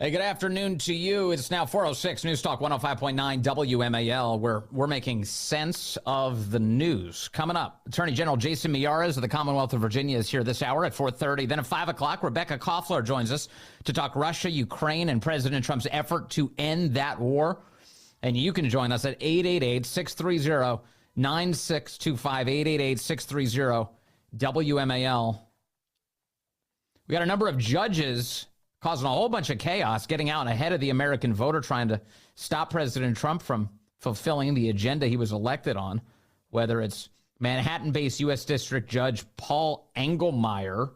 Hey, good afternoon to you. It's now 4:06 News Talk 105.9 WMAL, where we're making sense of the news. Coming up, Attorney General Jason Miyares of the Commonwealth of Virginia is here this hour at 4:30. Then at 5 o'clock, Rebecca Koffler joins us to talk Russia, Ukraine, and President Trump's effort to end that war. And you can join us at 888-630-9625, 888-630-WMAL. We got a number of judges causing a whole bunch of chaos, getting out ahead of the American voter, trying to stop President Trump from fulfilling the agenda he was elected on, whether it's Manhattan-based U.S. District Judge Paul Engelmayer,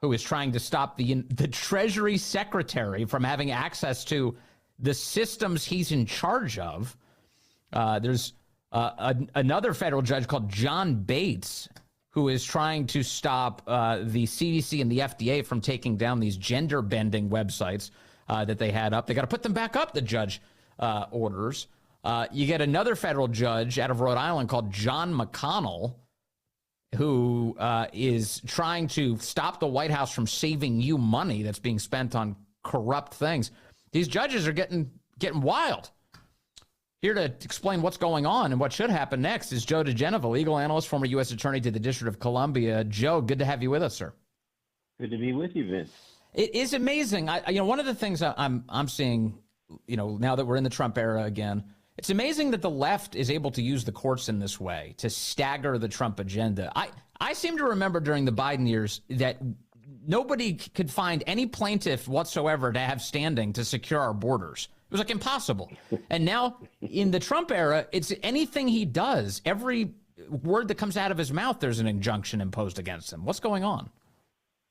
who is trying to stop the Treasury Secretary from having access to the systems he's in charge of. There's another federal judge called John Bates, who is trying to stop the CDC and the FDA from taking down these gender-bending websites that they had up. They got to put them back up, the judge orders. You get another federal judge out of Rhode Island called John McConnell, who is trying to stop the White House from saving you money that's being spent on corrupt things. These judges are getting wild. Here to explain what's going on and what should happen next is Joe DiGenova, legal analyst, former U.S. attorney to the District of Columbia. Joe, good to have you with us, sir. Good to be with you, Vince. It is amazing. One of the things I'm seeing, now that we're in the Trump era again, it's amazing that the left is able to use the courts in this way to stagger the Trump agenda. I seem to remember during the Biden years that nobody could find any plaintiff whatsoever to have standing to secure our borders. It was like impossible. And now in the Trump era, it's anything he does, every word that comes out of his mouth, there's an injunction imposed against him. What's going on?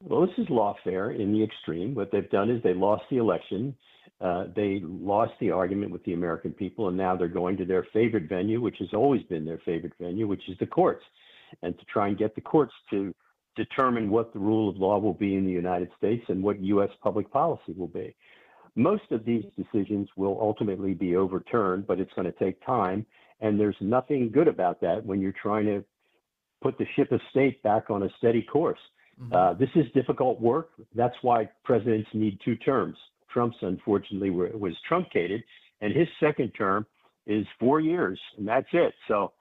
Well, this is lawfare in the extreme. What they've done is they lost the election. They lost the argument with the American people, and now they're going to their favorite venue, which has always been their favorite venue, which is the courts, and to try and get the courts to determine what the rule of law will be in the United States and what U.S. public policy will be. Most of these decisions will ultimately be overturned, but it's going to take time. And there's nothing good about that when you're trying to put the ship of state back on a steady course. Mm-hmm. This is difficult work. That's why presidents need 2 terms. Trump's, unfortunately, was truncated, and his second term is 4 years, and that's it. So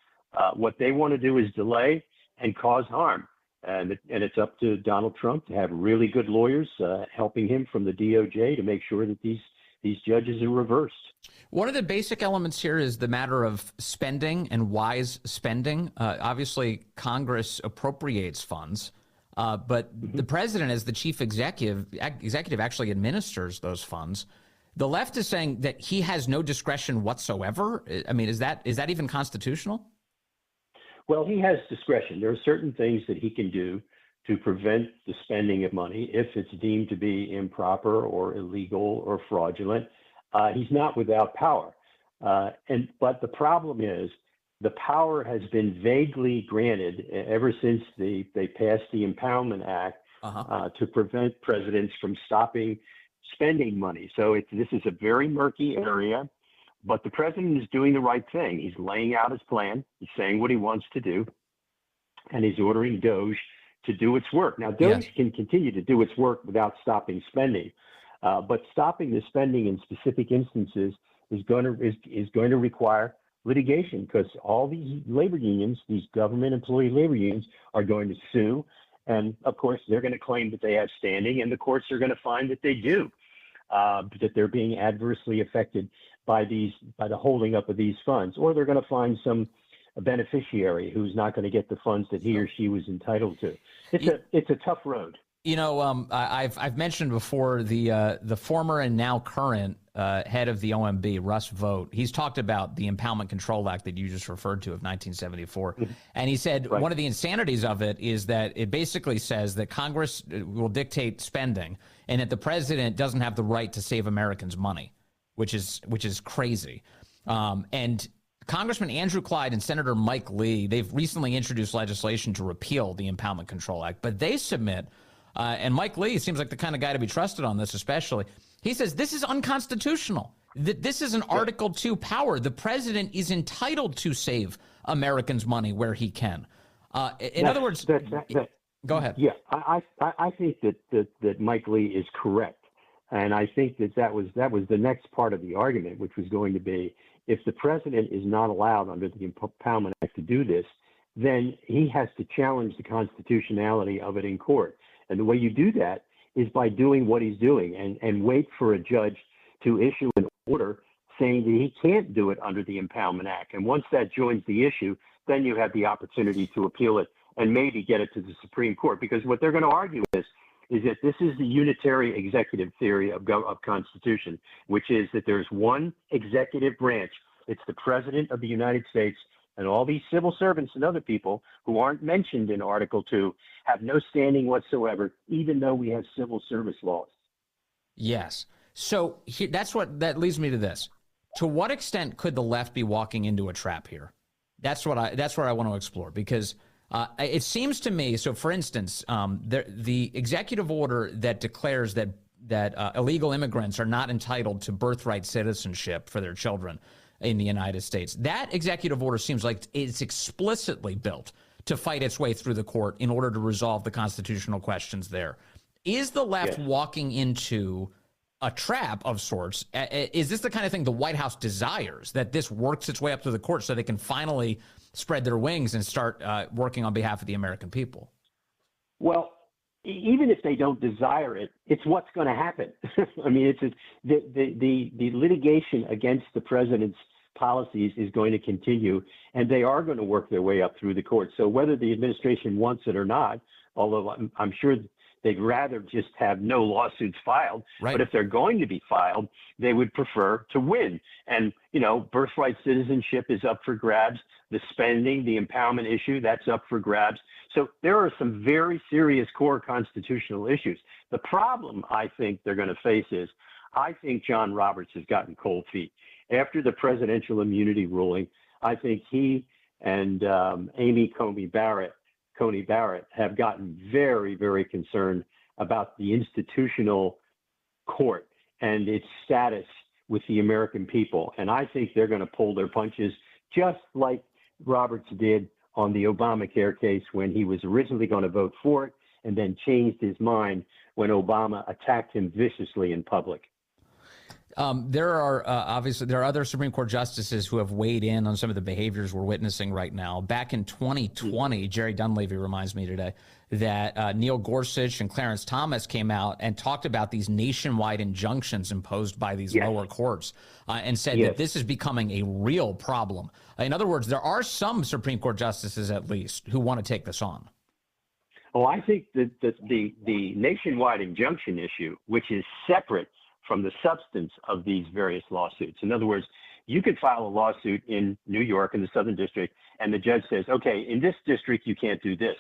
what they want to do is delay and cause harm. And it's up to Donald Trump to have really good lawyers helping him from the DOJ to make sure that these judges are reversed. One of the basic elements here is the matter of spending and wise spending. Obviously, Congress appropriates funds, but the president, as the chief executive, actually administers those funds. The left is saying that he has no discretion whatsoever. I mean, is that even constitutional? Well, he has discretion. There are certain things that he can do to prevent the spending of money if it's deemed to be improper or illegal or fraudulent. He's not without power. But the problem is the power has been vaguely granted ever since they passed the Impoundment Act to prevent presidents from stopping spending money. So this is a very murky area. But the president is doing the right thing. He's laying out his plan. He's saying what he wants to do, and he's ordering DOJ to do its work. Now, DOJ can continue to do its work without stopping spending, but stopping the spending in specific instances is going to require litigation, because all these labor unions, these government employee labor unions, are going to sue, and of course they're going to claim that they have standing, and the courts are going to find that they do, that they're being adversely affected by the holding up of these funds, or they're going to find some beneficiary who's not going to get the funds that he or she was entitled to. It's a tough road. I've mentioned before the former and now current head of the OMB, Russ Vought. He's talked about the Impoundment Control Act that you just referred to of 1974, and he said one of the insanities of it is that it basically says that Congress will dictate spending, and that the president doesn't have the right to save Americans money, which is crazy. And Congressman Andrew Clyde and Senator Mike Lee, they've recently introduced legislation to repeal the Impoundment Control Act, but they submit, and Mike Lee seems like the kind of guy to be trusted on this especially, he says this is unconstitutional. This is an Article 2 power. The president is entitled to save Americans money where he can. In other words, go ahead. Yeah, I think that Mike Lee is correct. And I think that was the next part of the argument, which was going to be, if the president is not allowed under the Impoundment Act to do this, then he has to challenge the constitutionality of it in court. And the way you do that is by doing what he's doing and wait for a judge to issue an order saying that he can't do it under the Impoundment Act. And once that joins the issue, then you have the opportunity to appeal it and maybe get it to the Supreme Court. Because what they're going to argue is that this is the unitary executive theory of Constitution, which is that there's one executive branch. It's the President of the United States, and all these civil servants and other people who aren't mentioned in Article 2 have no standing whatsoever, even though we have civil service laws. Yes. So that leads me to this. To what extent could the left be walking into a trap here? That's what I want to explore, because it seems to me. So, for instance, the executive order that declares that illegal immigrants are not entitled to birthright citizenship for their children in the United States. That executive order seems like it's explicitly built to fight its way through the court in order to resolve the constitutional questions there. Is the left walking into a trap of sorts? Is this the kind of thing the White House desires, that this works its way up to the court so they can finally spread their wings and start working on behalf of the American people? Well, even if they don't desire it, it's what's going to happen. I mean, the litigation against the president's policies is going to continue, and they are going to work their way up through the court. So whether the administration wants it or not, although I'm sure they'd rather just have no lawsuits filed, right. But if they're going to be filed, they would prefer to win. And, birthright citizenship is up for grabs. The spending, the impoundment issue, that's up for grabs. So there are some very serious core constitutional issues. The problem I think they're going to face is, I think John Roberts has gotten cold feet. After the presidential immunity ruling, I think he and Amy Coney Barrett have gotten very, very concerned about the institutional court and its status with the American people. And I think they're going to pull their punches, just like Roberts did on the Obamacare case when he was originally going to vote for it and then changed his mind when Obama attacked him viciously in public. There are other Supreme Court justices who have weighed in on some of the behaviors we're witnessing right now. Back in 2020, Jerry Dunleavy reminds me today that Neil Gorsuch and Clarence Thomas came out and talked about these nationwide injunctions imposed by these lower courts and said that this is becoming a real problem. In other words, there are some Supreme Court justices, at least, who want to take this on. Oh, I think that the nationwide injunction issue, which is separate from the substance of these various lawsuits. In other words, you could file a lawsuit in New York in the Southern District, and the judge says, okay, in this district, you can't do this.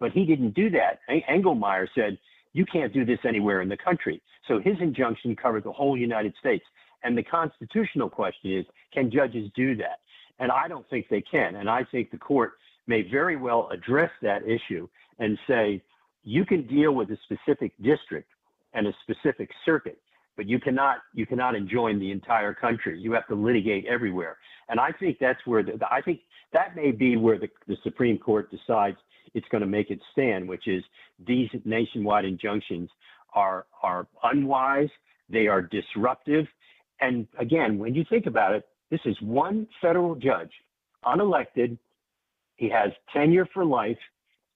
But he didn't do that. Engelmayer said, you can't do this anywhere in the country. So his injunction covered the whole United States. And the constitutional question is, can judges do that? And I don't think they can. And I think the court may very well address that issue and say, you can deal with a specific district and a specific circuit, but you cannot enjoin the entire country. You have to litigate everywhere. And I think that's where I think that may be where the Supreme Court decides it's going to make its stand, which is these nationwide injunctions are unwise, they are disruptive. And again, when you think about it, this is one federal judge, unelected. He has tenure for life,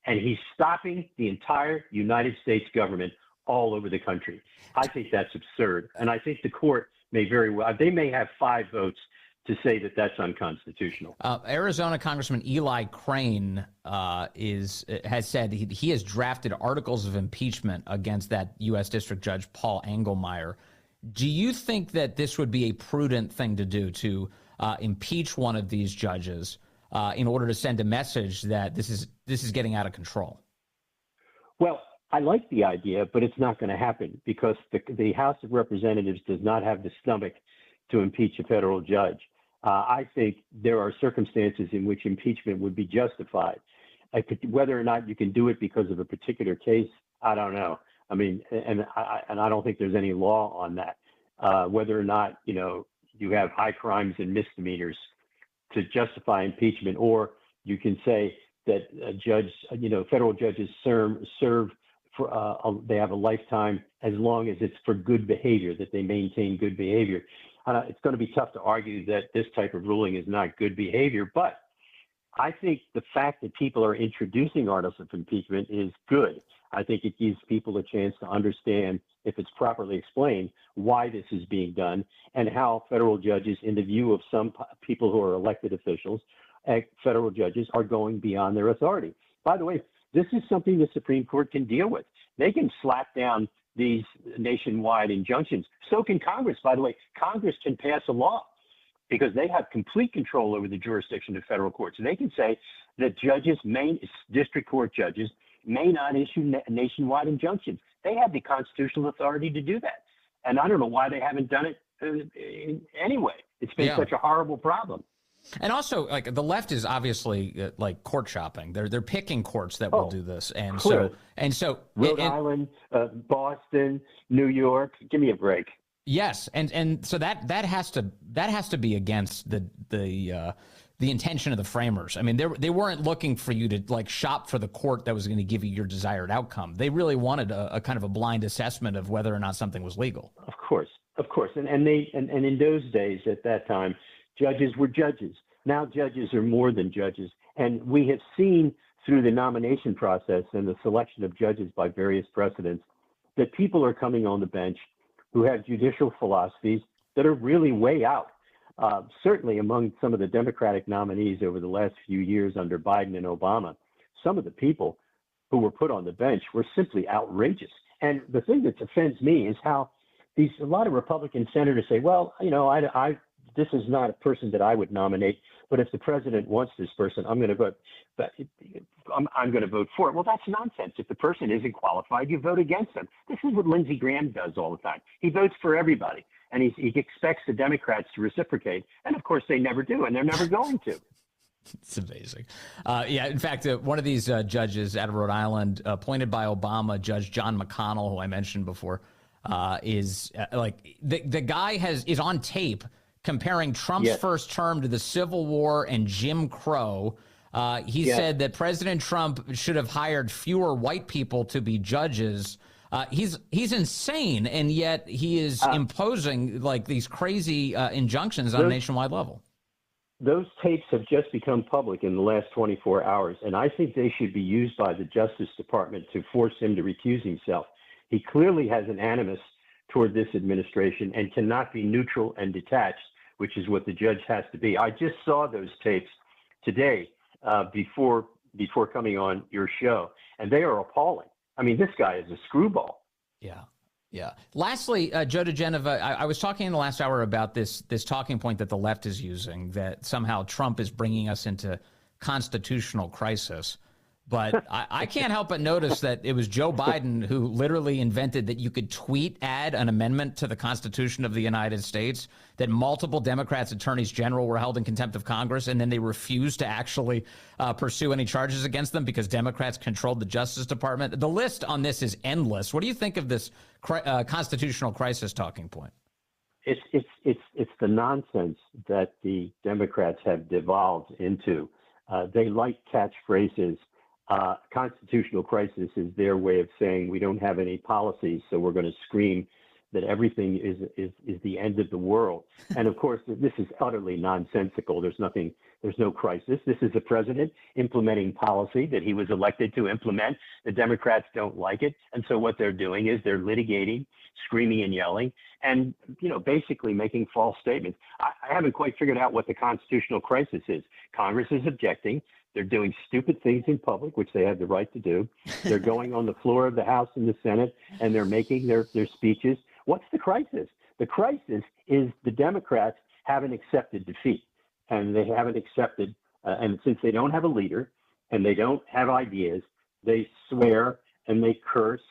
and he's stopping the entire United States government all over the country. I think that's absurd. And I think the court may very well, they may have 5 votes to say that that's unconstitutional. Arizona Congressman Eli Crane has said he has drafted articles of impeachment against that U.S. District Judge Paul Engelmayer. Do you think that this would be a prudent thing to do, to impeach one of these judges in order to send a message that this is getting out of control? Well, I like the idea, but it's not going to happen because the House of Representatives does not have the stomach to impeach a federal judge. I think there are circumstances in which impeachment would be justified. Whether or not you can do it because of a particular case, I don't know. I mean, and I don't think there's any law on that. Whether or not, you have high crimes and misdemeanors to justify impeachment, or you can say that federal judges serve they have a lifetime as long as it's for good behavior, that they maintain good behavior. It's going to be tough to argue that this type of ruling is not good behavior, but I think the fact that people are introducing articles of impeachment is good. I think it gives people a chance to understand, if it's properly explained, why this is being done and how federal judges, in the view of some people who are elected officials, federal judges are going beyond their authority. By the way, this is something the Supreme Court can deal with. They can slap down these nationwide injunctions. So can Congress. By the way, Congress can pass a law because they have complete control over the jurisdiction of federal courts. They can say that district court judges may not issue nationwide injunctions. They have the constitutional authority to do that. And I don't know why they haven't done it anyway. It's been such a horrible problem. And also, like, the left is obviously like court shopping. They're picking courts that will do this, and clearly. so Rhode Island, Boston, New York. Give me a break. Yes, and so that has to be against the intention of the framers. I mean, they weren't looking for you to like shop for the court that was going to give you your desired outcome. They really wanted a kind of a blind assessment of whether or not something was legal. Of course, and in those days, at that time, judges were judges. Now judges are more than judges. And we have seen through the nomination process and the selection of judges by various precedents that people are coming on the bench who have judicial philosophies that are really way out. Certainly among some of the Democratic nominees over the last few years under Biden and Obama, some of the people who were put on the bench were simply outrageous. And the thing that offends me is how a lot of Republican senators say, well, this is not a person that I would nominate, but if the president wants this person, I'm going to vote. But I'm going to vote for it. Well, that's nonsense. If the person isn't qualified, you vote against them. This is what Lindsey Graham does all the time. He votes for everybody, and he expects the Democrats to reciprocate. And of course, they never do, and they're never going to. It's amazing. In fact, one of these judges out of Rhode Island, appointed by Obama, Judge John McConnell, who I mentioned before, is like the guy is on tape comparing Trump's first term to the Civil War and Jim Crow. He said that President Trump should have hired fewer white people to be judges. He's insane, and yet he is imposing like these crazy injunctions on a nationwide level. Those tapes have just become public in the last 24 hours, and I think they should be used by the Justice Department to force him to recuse himself. He clearly has an animus toward this administration and cannot be neutral and detached, which is what the judge has to be. I just saw those tapes today before coming on your show, and they are appalling. I mean, this guy is a screwball. Yeah. Lastly, Joe DiGenova, I was talking in the last hour about this talking point that the left is using, that somehow Trump is bringing us into constitutional crisis. But I can't help but notice that it was Joe Biden who literally invented that you could add an amendment to the Constitution of the United States, that multiple Democrats attorneys general were held in contempt of Congress, and then they refused to actually pursue any charges against them because Democrats controlled the Justice Department. The list on this is endless. What do you think of this constitutional crisis talking point? It's the nonsense that the Democrats have devolved into. They like catchphrases. Constitutional crisis is their way of saying we don't have any policies, so we're going to scream that everything is the end of the world. And of course, this is utterly nonsensical. There's no crisis. This is a president implementing policy that he was elected to implement. The Democrats don't like it. And so what they're doing is they're litigating, screaming and yelling, and, basically making false statements. I haven't quite figured out what the constitutional crisis is. Congress is objecting. They're doing stupid things in public, which they have the right to do. They're going on the floor of the House and the Senate, and they're making their speeches. What's the crisis? The crisis is the Democrats haven't accepted defeat, and they haven't accepted, and since they don't have a leader and they don't have ideas, they swear and they curse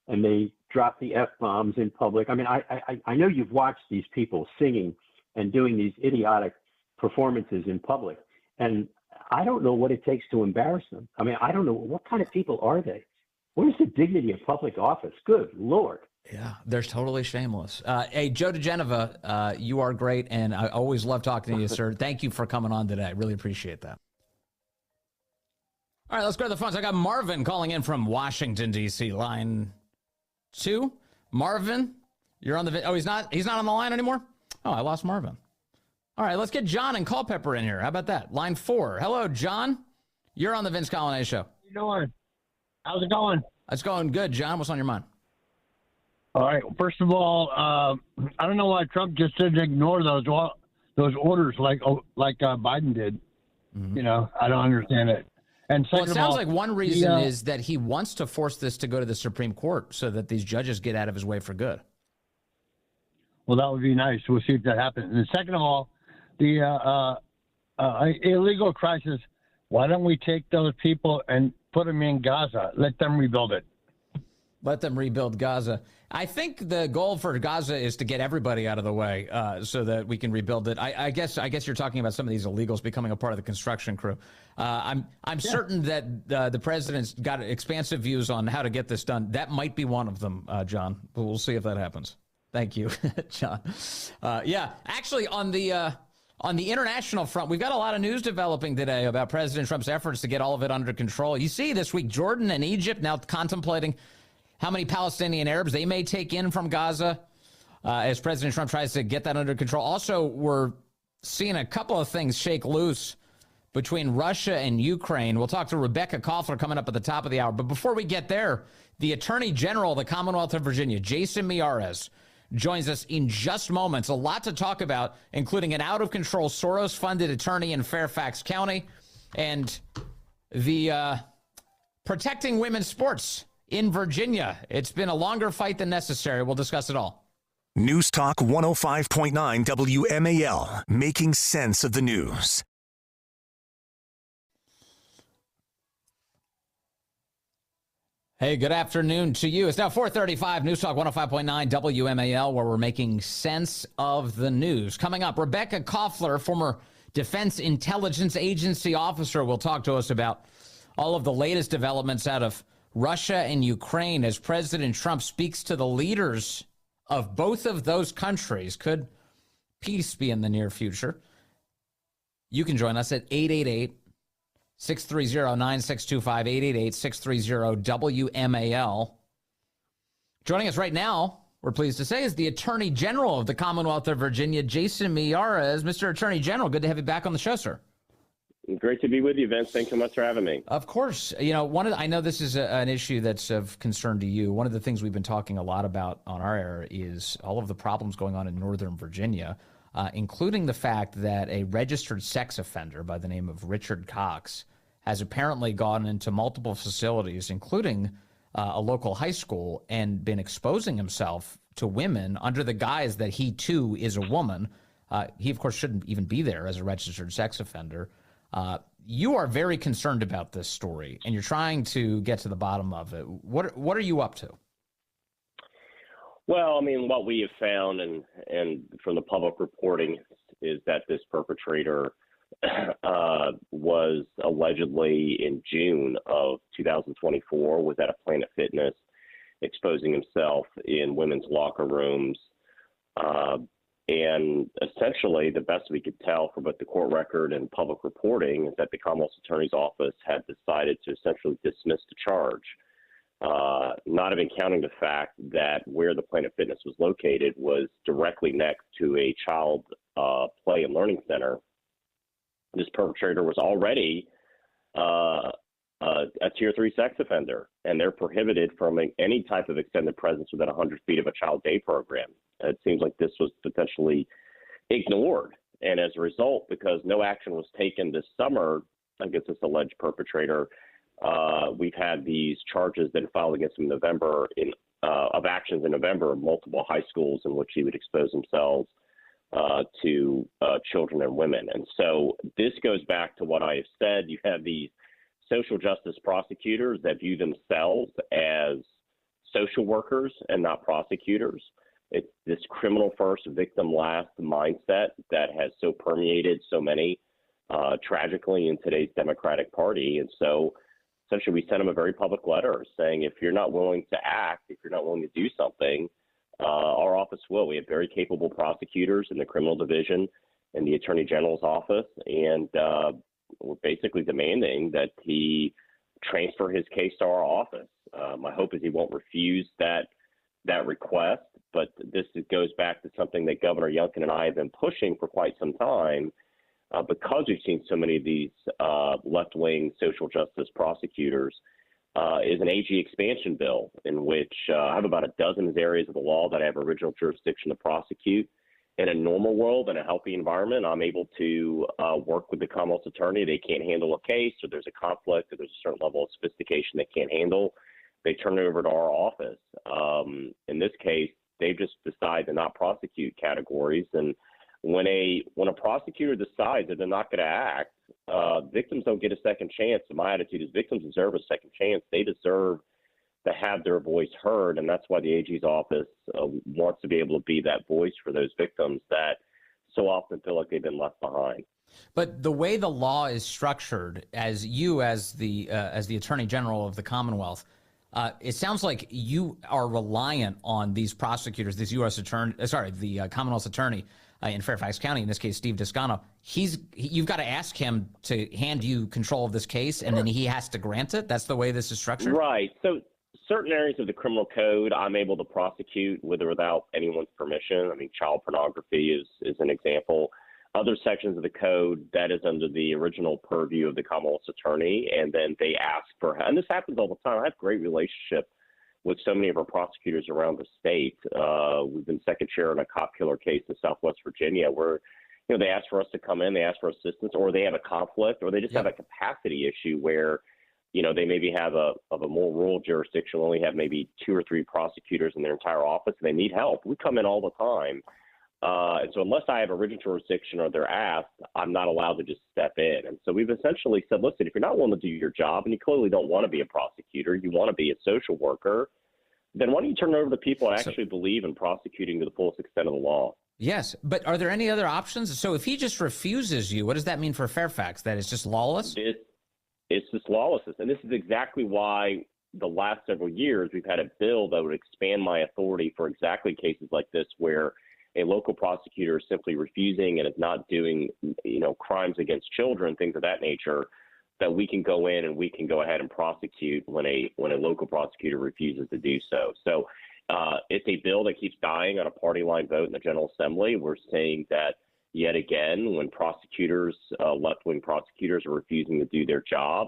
and they drop the F-bombs in public. I mean, I know you've watched these people singing and doing these idiotic performances in public, and I don't know what it takes to embarrass them. I mean, I don't know. What kind of people are they? Where's the dignity of public office? Good Lord. Yeah, they're totally shameless. Hey, Joe DiGenova, you are great, and I always love talking to you, sir. Thank you for coming on today. I really appreciate that. All right, let's go to the phones. I got Marvin calling in from Washington, D.C., line 2. Marvin, you're on the... Oh, he's not on the line anymore? Oh, I lost Marvin. All right, let's get John and Culpeper in here. How about that? Line 4. Hello, John. You're on the Vince Coglianese Show. How you doing? How's it going? It's going good, John. What's on your mind? All right. First of all, I don't know why Trump just didn't ignore those orders like Biden did. Mm-hmm. You know, I don't understand it. And well, it sounds like one reason is that he wants to force this to go to the Supreme Court so that these judges get out of his way for good. Well, that would be nice. We'll see if that happens. And second of all, the illegal crisis, why don't we take those people and put them in Gaza? Let them rebuild it. Let them rebuild Gaza. I think the goal for Gaza is to get everybody out of the way so that we can rebuild it. I guess you're talking about some of these illegals becoming a part of the construction crew. I'm certain that the president's got expansive views on how to get this done. That might be one of them, John. But we'll see if that happens. Thank you, John. Yeah, actually, on the international front, we've got a lot of news developing today about President Trump's efforts to get all of it under control. You see this week, Jordan and Egypt now contemplating how many Palestinian Arabs they may take in from Gaza as President Trump tries to get that under control. Also, we're seeing a couple of things shake loose between Russia and Ukraine. We'll talk to Rebecca Koffler coming up at the top of the hour. But before we get there, the Attorney General of the Commonwealth of Virginia, Jason Miyares, joins us in just moments. A lot to talk about, including an out-of-control Soros-funded attorney in Fairfax County and the protecting women's sports in Virginia. It's been a longer fight than necessary. We'll discuss it all. News Talk 105.9 WMAL, making sense of the news. Hey, good afternoon to you. It's now 4:35, News Talk 105.9 WMAL, where we're making sense of the news. Coming up, Rebecca Koffler, former Defense Intelligence Agency officer, will talk to us about all of the latest developments out of Russia and Ukraine as President Trump speaks to the leaders of both of those countries. Could peace be in the near future? You can join us at 888-630-9625, 888-630-WMAL. Joining us right now, we're pleased to say, is the Attorney General of the Commonwealth of Virginia, Jason Miyares. Mr. Attorney General, good to have you back on the show, sir. Great to be with you, Vince. Thanks so much for having me. Of course. You know, I know this is an issue that's of concern to you. One of the things we've been talking a lot about on our air is all of the problems going on in Northern Virginia, including the fact that a registered sex offender by the name of Richard Cox has apparently gone into multiple facilities, including a local high school, and been exposing himself to women under the guise that he, too, is a woman. He, of course, shouldn't even be there as a registered sex offender. You are very concerned about this story, and you're trying to get to the bottom of it. What are you up to? Well, I mean, what we have found and from the public reporting is that this perpetrator was allegedly in June of 2024 was at a Planet Fitness exposing himself in women's locker rooms. And essentially, the best we could tell from both the court record and public reporting is that the Commonwealth Attorney's Office had decided to essentially dismiss the charge, not even counting the fact that where the Planet Fitness was located was directly next to a child play and learning center. This perpetrator was already a Tier 3 sex offender, and they're prohibited from any type of extended presence within 100 feet of a child day program. It seems like this was potentially ignored. And as a result, because no action was taken this summer against this alleged perpetrator, we've had these charges that filed against him in November of actions in November of multiple high schools in which he would expose himself to children and women. And so this goes back to what I have said. You have these social justice prosecutors that view themselves as social workers and not prosecutors. It's this criminal first, victim last mindset that has so permeated so many tragically in today's Democratic Party. And so essentially we sent them a very public letter saying, if you're not willing to act, if you're not willing to do something, our office will. We have very capable prosecutors in the criminal division and the Attorney General's office. And we're basically demanding that he transfer his case to our office. My hope is he won't refuse that request, but this goes back to something that Governor Youngkin and I have been pushing for quite some time, because we've seen so many of these left-wing social justice prosecutors, is an AG expansion bill in which I have about a dozen areas of the law that I have original jurisdiction to prosecute. In a normal world, in a healthy environment, I'm able to work with the Commonwealth's attorney. They can't handle a case, or there's a conflict, or there's a certain level of sophistication they can't handle. They turn it over to our office. In this case, they just decide to not prosecute categories. And when a prosecutor decides that they're not going to act, victims don't get a second chance. And my attitude is victims deserve a second chance. They deserve to have their voice heard, and that's why the AG's office wants to be able to be that voice for those victims that so often feel like they've been left behind. But the way the law is structured, as the Attorney General of the Commonwealth, it sounds like you are reliant on these prosecutors, this U.S. attorney, the Commonwealth's attorney in Fairfax County, in this case, Steve Descano. You've got to ask him to hand you control of this case, and then he has to grant it. That's the way this is structured. Right. So certain areas of the criminal code, I'm able to prosecute with or without anyone's permission. I mean, child pornography is an example. Other sections of the code, that is under the original purview of the Commonwealth's attorney, and then they ask for, and this happens all the time. I have a great relationship with so many of our prosecutors around the state. We've been second chair in a cop killer case in Southwest Virginia where, they ask for us to come in, they ask for assistance, or they have a conflict, or they just have a capacity issue where, they maybe have a more rural jurisdiction, only have maybe 2 or 3 prosecutors in their entire office, and they need help. We come in all the time. And so unless I have original jurisdiction or they're asked, I'm not allowed to just step in. And so we've essentially said, listen, if you're not willing to do your job and you clearly don't want to be a prosecutor, you want to be a social worker, then why don't you turn it over to people that actually believe in prosecuting to the fullest extent of the law? Yes, but are there any other options? So if he just refuses you, what does that mean for Fairfax? That it's just lawless? It's just lawlessness. And this is exactly why the last several years we've had a bill that would expand my authority for exactly cases like this where a local prosecutor is simply refusing and is not doing, crimes against children, things of that nature, that we can go in and we can go ahead and prosecute when a local prosecutor refuses to do so. So it's a bill that keeps dying on a party line vote in the General Assembly. We're saying that yet again, when prosecutors, left-wing prosecutors, are refusing to do their job,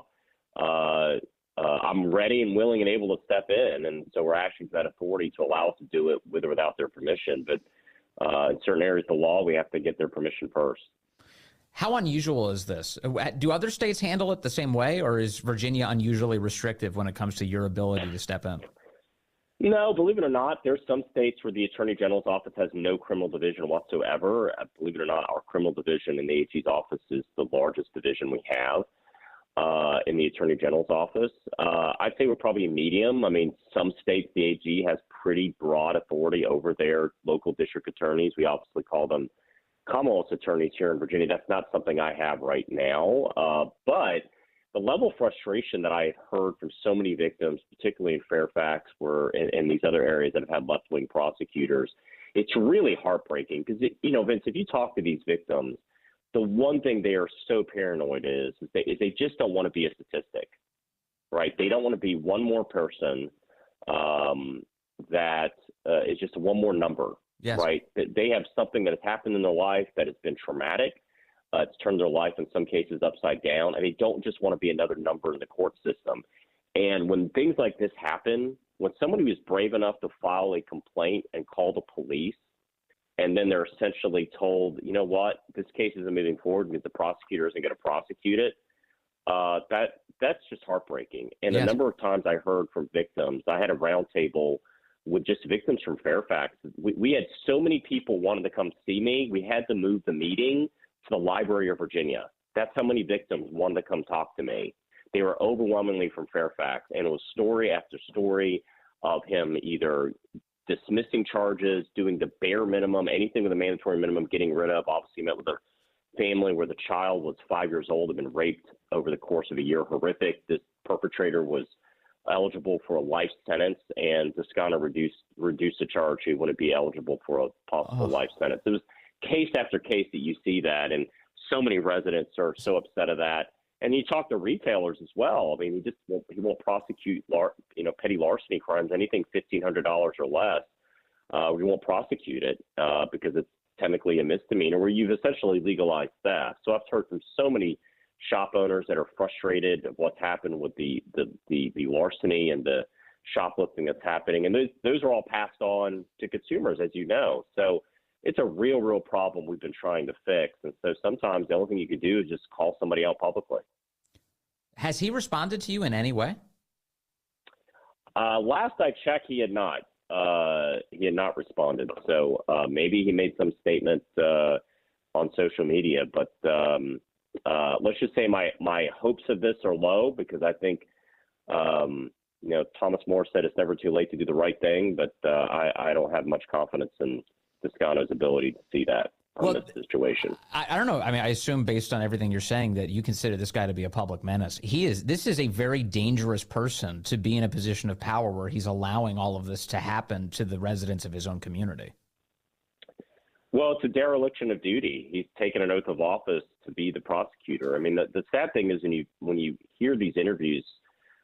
I'm ready and willing and able to step in. And so we're asking for that authority to allow us to do it with or without their permission. But in certain areas of the law, we have to get their permission first. How unusual is this? Do other states handle it the same way, or is Virginia unusually restrictive when it comes to your ability to step in? No, believe it or not, there's some states where the Attorney General's office has no criminal division whatsoever. Believe it or not, our criminal division in the AG's office is the largest division we have in the Attorney General's office. I'd say we're probably medium. I mean, some states, the AG has pretty broad authority over their local district attorneys. We obviously call them Commonwealth attorneys here in Virginia. That's not something I have right now. But the level of frustration that I have heard from so many victims, particularly in Fairfax, in these other areas that have had left-wing prosecutors, it's really heartbreaking because, Vince, if you talk to these victims, the one thing they are so paranoid is they just don't want to be a statistic, right? They don't want to be one more person that is just one more number, yes. Right? They have something that has happened in their life that has been traumatic. It's turned their life in some cases upside down, and they don't just want to be another number in the court system. And when things like this happen, when somebody was brave enough to file a complaint and call the police, and then they're essentially told, you know what, this case isn't moving forward because the prosecutor isn't going to prosecute it, that's just heartbreaking. And yes. A number of times I heard from victims, I had a roundtable with just victims from Fairfax. We had so many people wanting to come see me, we had to move the meeting to the Library of Virginia. That's how many victims wanted to come talk to me. They were overwhelmingly from Fairfax, and it was story after story of him either dismissing charges, doing the bare minimum, anything with a mandatory minimum, getting rid of. Obviously met with a family where the child was 5 years old, had been raped over the course of a year. Horrific. This perpetrator was eligible for a life sentence, and Descano reduced the charge. He wouldn't be eligible for a possible life sentence. It was case after case that you see that, and so many residents are so upset of that. And you talk to retailers as well. I mean, he won't prosecute petty larceny crimes, anything $1,500 or less. We won't prosecute it because it's technically a misdemeanor where you've essentially legalized theft. So I've heard from so many shop owners that are frustrated of what's happened with the larceny and the shoplifting that's happening. And those are all passed on to consumers, as you know. So it's a real problem we've been trying to fix. And so sometimes the only thing you could do is just call somebody out publicly. Has he responded to you in any way? Last I checked, he had not. He had not responded. So maybe he made some statement on social media. But let's just say my hopes of this are low because I think, Thomas More said it's never too late to do the right thing. But I don't have much confidence in Descano's ability to see that on this situation. I don't know. I mean, I assume based on everything you're saying that you consider this guy to be a public menace. This is a very dangerous person to be in a position of power where he's allowing all of this to happen to the residents of his own community. Well, it's a dereliction of duty. He's taken an oath of office to be the prosecutor. I mean, the sad thing is when you hear these interviews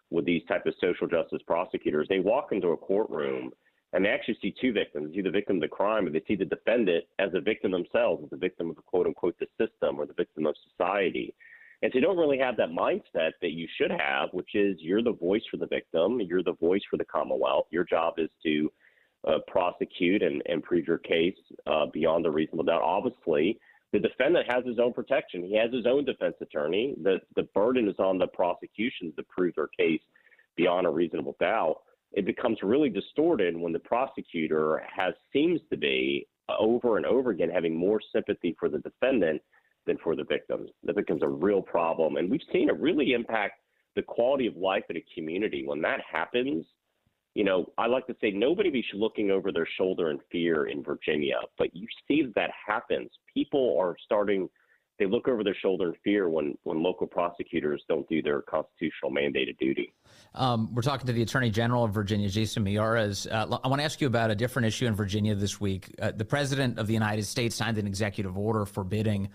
with these type of social justice prosecutors, they walk into a courtroom and they actually see two victims. They see the victim of the crime, and they see the defendant as a victim themselves, as a victim of, quote unquote, the system or the victim of society. And so you don't really have that mindset that you should have, which is you're the voice for the victim. You're the voice for the Commonwealth. Your job is to prosecute and prove your case beyond a reasonable doubt. Obviously, the defendant has his own protection. He has his own defense attorney. The burden is on the prosecution to prove their case beyond a reasonable doubt. It becomes really distorted when the prosecutor seems to be over and over again having more sympathy for the defendant than for the victims. That becomes a real problem. And we've seen it really impact the quality of life in a community. When that happens, I like to say nobody should be looking over their shoulder in fear in Virginia, but you see that happens. People are they look over their shoulder in fear when local prosecutors don't do their constitutional mandated duty. We're talking to the Attorney General of Virginia, Jason Miyares. I want to ask you about a different issue in Virginia this week. The President of the United States signed an executive order forbidding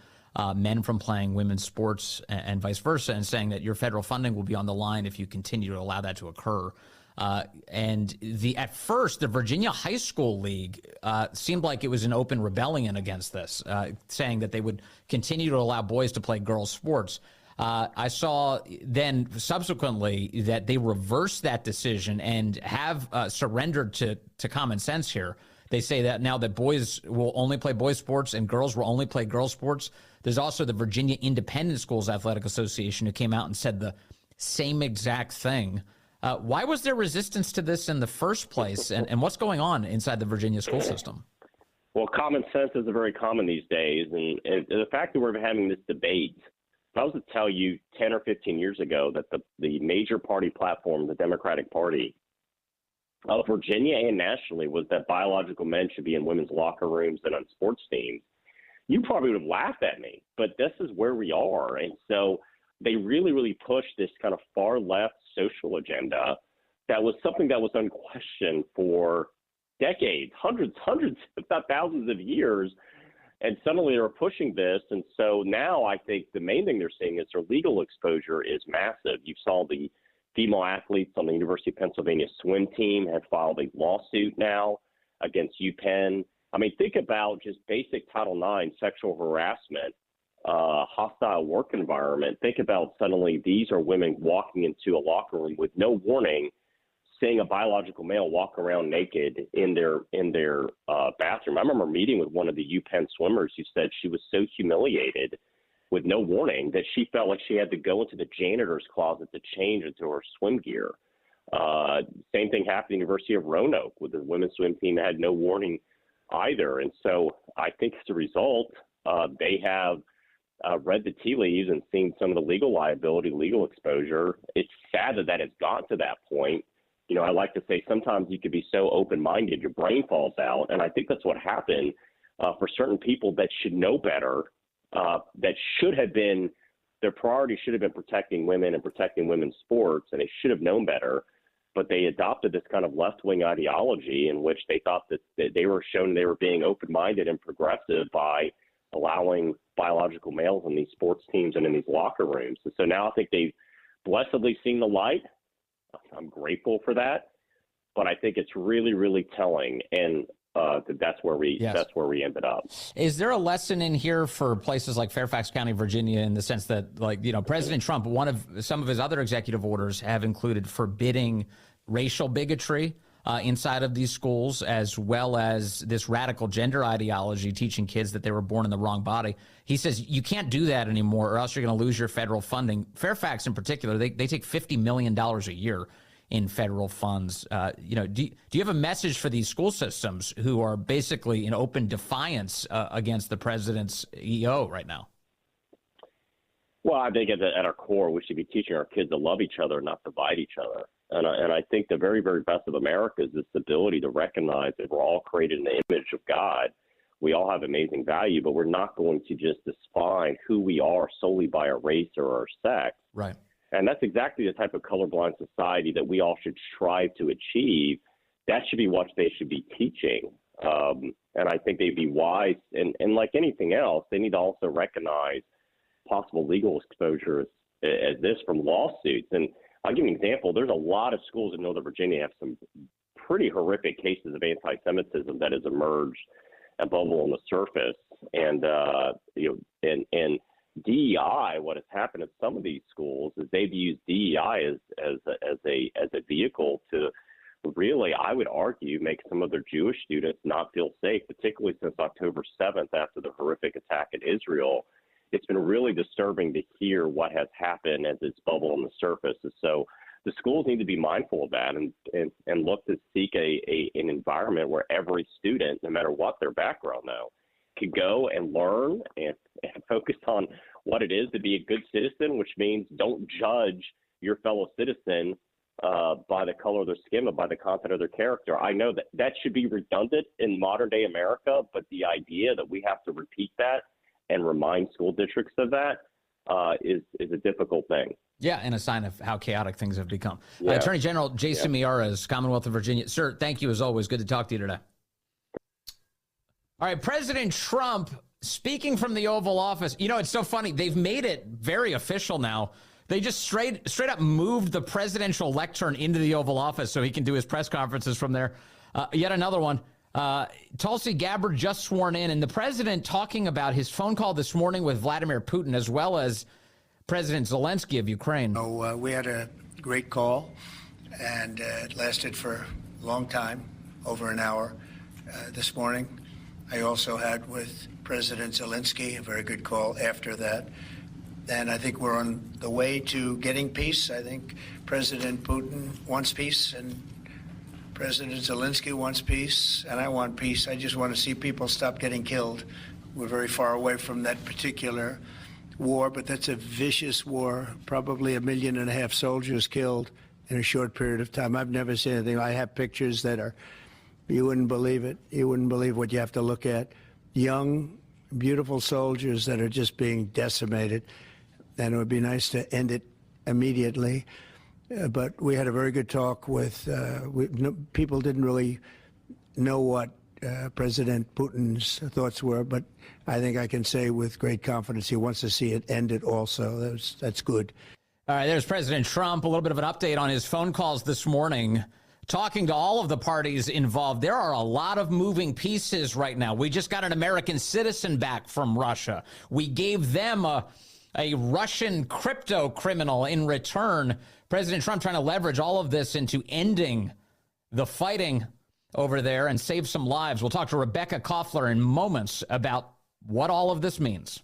men from playing women's sports and vice versa, and saying that your federal funding will be on the line if you continue to allow that to occur. At first, the Virginia High School League seemed like it was an open rebellion against this, saying that they would continue to allow boys to play girls' sports. I saw then subsequently that they reversed that decision and have surrendered to common sense here. They say that now that boys will only play boys' sports and girls will only play girls' sports. There's also the Virginia Independent Schools Athletic Association who came out and said the same exact thing. Why was there resistance to this in the first place, and what's going on inside the Virginia school system? Well, common sense is very common these days, and the fact that we're having this debate, if I was to tell you 10 or 15 years ago that the major party platform, the Democratic Party of Virginia and nationally, was that biological men should be in women's locker rooms and on sports teams, you probably would have laughed at me, but this is where we are. And so they really pushed this kind of far left social agenda that was something that was unquestioned for decades, hundreds, if not thousands of years. And suddenly they're pushing this. And so now I think the main thing they're seeing is their legal exposure is massive. You saw the female athletes on the University of Pennsylvania swim team have filed a lawsuit now against UPenn. I mean, think about just basic Title IX sexual harassment, hostile work environment. Think about suddenly these are women walking into a locker room with no warning, seeing a biological male walk around naked in their bathroom. I remember meeting with one of the UPenn swimmers who said she was so humiliated with no warning that she felt like she had to go into the janitor's closet to change into her swim gear. Same thing happened at the University of Roanoke with the women's swim team that had no warning either. And so I think as a result, they have read the tea leaves and seen some of the legal liability, legal exposure. It's sad that has gotten to that point. I like to say sometimes you could be so open-minded, your brain falls out. And I think that's what happened for certain people that should know better, that should have been, their priority should have been protecting women and protecting women's sports, and they should have known better. But they adopted this kind of left-wing ideology in which they thought that they were shown they were being open-minded and progressive by allowing biological males in these sports teams and in these locker rooms. And so now I think they've blessedly seen the light. I'm grateful for that, but I think it's really, really telling, and that's where we ended up. Is there a lesson in here for places like Fairfax County, Virginia, in the sense that, like, President Trump, some of his other executive orders have included forbidding racial bigotry inside of these schools, as well as this radical gender ideology, teaching kids that they were born in the wrong body. He says you can't do that anymore, or else you're going to lose your federal funding. Fairfax, in particular, they take $50 million a year in federal funds. Do you have a message for these school systems who are basically in open defiance against the president's EO right now? Well, I think at our core, we should be teaching our kids to love each other, not divide each other. And I think the very, very best of America is this ability to recognize that we're all created in the image of God. We all have amazing value, but we're not going to just define who we are solely by our race or our sex. Right. And that's exactly the type of colorblind society that we all should strive to achieve. That should be what they should be teaching. And I think they'd be wise. And like anything else, they need to also recognize possible legal exposure as this from lawsuits. And I'll give you an example. There's a lot of schools in Northern Virginia have some pretty horrific cases of anti-Semitism that has emerged and bubble on the surface. And and DEI, what has happened at some of these schools is they've used DEI as a vehicle to really, I would argue, make some of their Jewish students not feel safe, particularly since October 7th after the horrific attack in Israel. It's been really disturbing to hear what has happened as it's bubbled on the surface. And so the schools need to be mindful of that and look to seek an environment where every student, no matter what their background now, can go and learn and focus on what it is to be a good citizen, which means don't judge your fellow citizen by the color of their skin, but by the content of their character. I know that should be redundant in modern day America, but the idea that we have to repeat that and remind school districts of that is a difficult thing. Yeah, and a sign of how chaotic things have become. Yeah. Attorney General Jason Miyares, Commonwealth of Virginia. Sir, thank you as always. Good to talk to you today. All right, President Trump speaking from the Oval Office. It's so funny. They've made it very official now. They just straight up moved the presidential lectern into the Oval Office so he can do his press conferences from there. Yet another one. Tulsi Gabbard just sworn in, and the president talking about his phone call this morning with Vladimir Putin, as well as President Zelensky of Ukraine. We had a great call, and it lasted for a long time, over an hour this morning. I also had with President Zelensky a very good call after that. And I think we're on the way to getting peace. I think President Putin wants peace, and President Zelensky wants peace, and I want peace. I just want to see people stop getting killed. We're very far away from that particular war, but that's a vicious war. Probably 1.5 million soldiers killed in a short period of time. I've never seen anything. I have pictures that are, you wouldn't believe it. You wouldn't believe what you have to look at. Young, beautiful soldiers that are just being decimated. And it would be nice to end it immediately. But we had a very good talk with, people didn't really know what President Putin's thoughts were, but I think I can say with great confidence he wants to see it ended also. That's good. All right, there's President Trump. A little bit of an update on his phone calls this morning, talking to all of the parties involved. There are a lot of moving pieces right now. We just got an American citizen back from Russia. We gave them a Russian crypto criminal in return. President Trump trying to leverage all of this into ending the fighting over there and save some lives. We'll talk to Rebecca Koffler in moments about what all of this means.